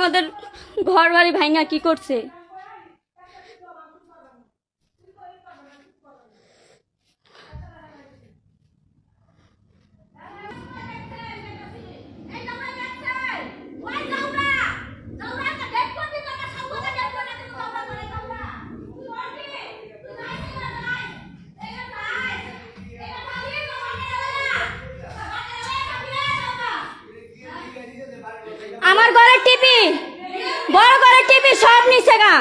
আমাদের ঘর বাড়ি ভাঙা কি করছে। আমার ঘরের টিভি, বড় ঘরের টিভি সব নিচে গা,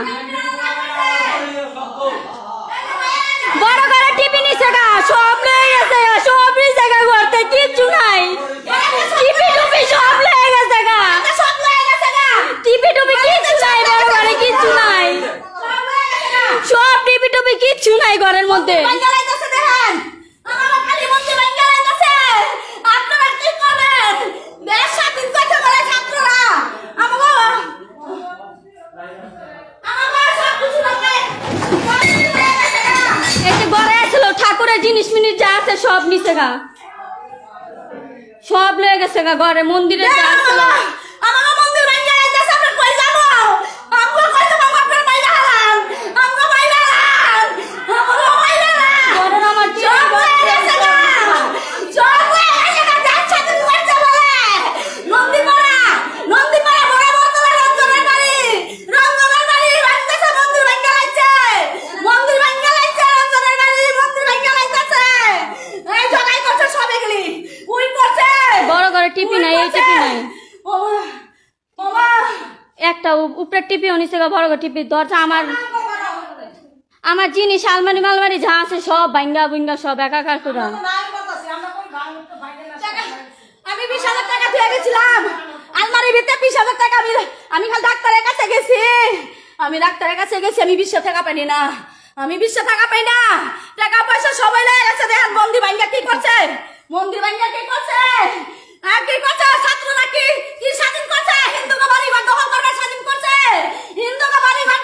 বড় ঘরের টিভি নিচে গা, সব লয়ে গেছে গা, সব নিচে গা, ঘরতে কিচ্ছু নাই, টিভি টুপি সব লয়ে গেছে গা, টিভি টুপি কিচ্ছু নাই, বড় ঘরে কিচ্ছু নাই, সব টিভি টুপি কিচ্ছু নাই ঘরের মধ্যে। ঠাকুরের জিনিস মিনিস যা আছে সব নিচে গা, সব লয়ে গেছে গা, ঘরে মন্দিরে যা আছে টিপি নাই, এই টিপি নাই, একটা উপরের টিপি নিচে বড় টিপি দরজা, আমার জিনিস আলমারি মালমারি যা আছে সব ভাঙ্গা বুঙ্গা সব একাকার করে। আমি 20,000 টাকা দিয়ে গেছিলাম আলমারির ভিতরে, 20,000 টাকা আমি খালি ডাক্তারের কাছে গেছি, আমি ডাক্তারের কাছে গেছি, আমি 20 টাকা পাইনি না, আমি 20 টাকা পাই না, টাকা পয়সা সবাই লেগে গেছে। দেখেন মন্দির ভাঙ্গা কি করছে, মন্দির ভাঙ্গা কি করছে, আর কি করছে, ছাত্র নাকি কি স্বাধীন করছে, হিন্দুকে বাড়ি ঘর দখল করবে স্বাধীন করছে, হিন্দুকে বাড়ি ঘর